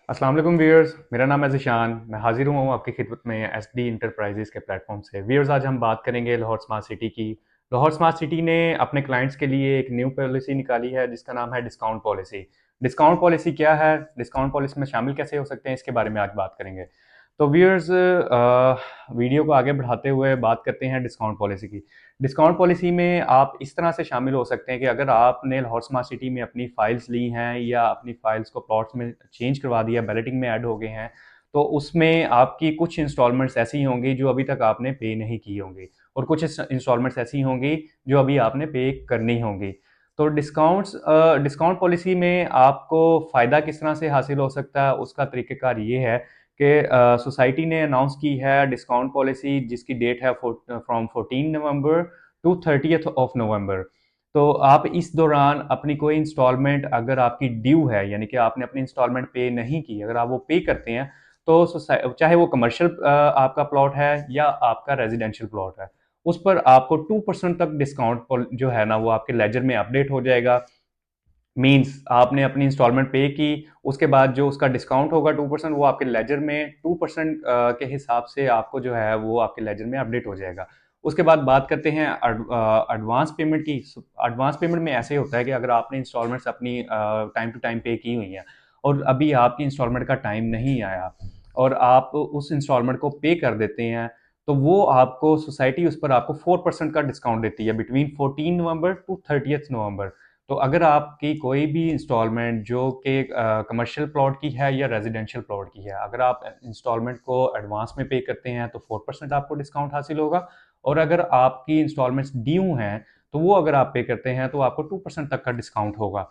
अस्सलाम वालेकुम व्यूअर्स, मेरा नाम है ज़िशान। मैं हाज़िर हूँ आपकी खिदमत में एसडी इंटरप्राइजेज़ के प्लेटफॉर्म से। व्यूअर्स, आज हम बात करेंगे लाहौर स्मार्ट सिटी की। लाहौर स्मार्ट सिटी ने अपने क्लाइंट्स के लिए एक न्यू पॉलिसी निकाली है जिसका नाम है डिस्काउंट पॉलिसी। डिस्काउंट पॉलिसी क्या है, डिस्काउंट पॉलिसी में शामिल कैसे हो सकते हैं, इसके बारे में आज बात करेंगे। तो व्यूअर्स, वीडियो को आगे बढ़ाते हुए बात करते हैं डिस्काउंट पॉलिसी की। डिस्काउंट पॉलिसी में आप इस तरह से शामिल हो सकते हैं कि अगर आपने लाहौर स्मार्ट सिटी में अपनी फाइल्स ली हैं या अपनी फाइल्स को प्लॉट्स में चेंज करवा दिया, बैलेटिंग में ऐड हो गए हैं, तो उसमें आपकी कुछ इंस्टॉलमेंट्स ऐसी होंगी जो अभी तक आपने पे नहीं की होंगी, और कुछ इंस्टॉलमेंट्स ऐसी होंगी जो अभी आपने पे करनी होंगी। तो डिस्काउंट पॉलिसी में आपको फ़ायदा किस तरह से हासिल हो सकता है, उसका तरीक़ेकार ये है कि सोसाइटी ने अनाउंस की है डिस्काउंट पॉलिसी, जिसकी डेट है from 14 November to 30th of November. तो आप इस दौरान अपनी कोई इंस्टॉलमेंट अगर आपकी ड्यू है, यानी कि आपने अपनी इंस्टॉलमेंट पे नहीं की, अगर आप वो पे करते हैं, तो चाहे वो कमर्शियल आपका प्लॉट है या आपका रेजिडेंशियल प्लॉट है, उस पर आपको 2% तक डिस्काउंट जो है ना, वो आपके लेजर में अपडेट हो जाएगा। मीन्स आपने अपनी इंस्टॉलमेंट पे की, उसके बाद जो उसका डिस्काउंट होगा 2%, वो आपके लेजर में 2% के हिसाब से आपको जो है वो आपके लेजर में अपडेट हो जाएगा। उसके बाद बात करते हैं एडवांस पेमेंट की। एडवांस पेमेंट में ऐसे होता है कि अगर आपने इंस्टॉलमेंट्स अपनी टाइम टू टाइम पे की हुई हैं और अभी आपकी इंस्टॉलमेंट का टाइम नहीं आया और आप उस इंस्टॉलमेंट को पे कर देते हैं, तो वो आपको सोसाइटी उस पर आपको 4% का डिस्काउंट देती है बिटवीन 14 नवंबर टू 30th नवंबर। तो अगर आपकी कोई भी इंस्टॉलमेंट जो कि कमर्शियल प्लॉट की है या रेजिडेंशियल प्लॉट की है, अगर आप इंस्टॉलमेंट को एडवांस में पे करते हैं तो 4% आपको डिस्काउंट हासिल होगा, और अगर आपकी इंस्टॉलमेंट्स ड्यू हैं तो वो अगर आप पे करते हैं तो आपको 2% तक का डिस्काउंट होगा।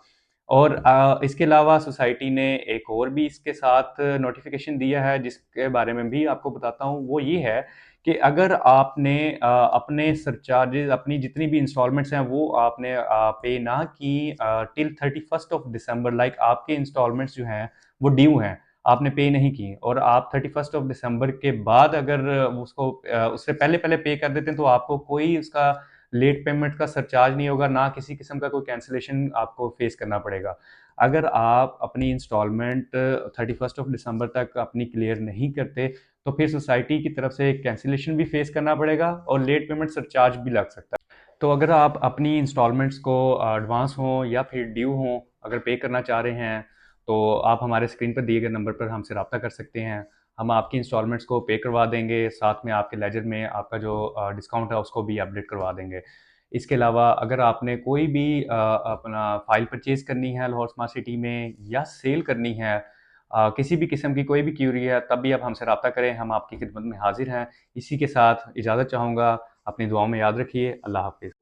और इसके अलावा सोसाइटी ने एक और भी इसके साथ नोटिफिकेशन दिया है जिसके बारे में भी आपको बताता हूँ। वो ये है कि अगर आपने अपने सरचार्जेस, अपनी जितनी भी इंस्टॉलमेंट्स हैं, वो आपने पे ना की till 31st of December, like आपके इंस्टॉलमेंट्स जो हैं वो ड्यू हैं, आपने पे नहीं की, और आप 31st ऑफ दिसंबर के बाद अगर उसको उससे पहले पहले पे कर देते हैं, तो आपको कोई उसका लेट पेमेंट का सरचार्ज नहीं होगा, ना किसी किस्म का कोई कैंसिलेशन आपको फेस करना पड़ेगा। अगर आप अपनी इंस्टॉलमेंट 31st ऑफ दिसंबर तक अपनी क्लियर नहीं करते, तो फिर सोसाइटी की तरफ से कैंसिलेशन भी फेस करना पड़ेगा और लेट पेमेंट सरचार्ज भी लग सकता है। तो अगर आप अपनी इंस्टॉलमेंट्स को एडवांस हों या फिर ड्यू हों, अगर पे करना चाह रहे हैं, तो आप हमारे स्क्रीन पर दिए गए नंबर पर हमसे रब्ता कर सकते हैं। हम आपकी इंस्टॉलमेंट्स को पे करवा देंगे, साथ में आपके लेजर में आपका जो डिस्काउंट है उसको भी अपडेट करवा देंगे। इसके अलावा अगर आपने कोई भी अपना फ़ाइल परचेज़ करनी है लाहौर स्मार्ट सिटी में या सेल करनी है, किसी भी किस्म की कोई भी क्यूरी है, तब भी आप हमसे रब्ता करें, हम आपकी खिदमत में हाज़िर हैं। इसी के साथ इजाज़त चाहूँगा, अपनी दुआओं में याद रखिए। अल्लाह हाफ़िज़।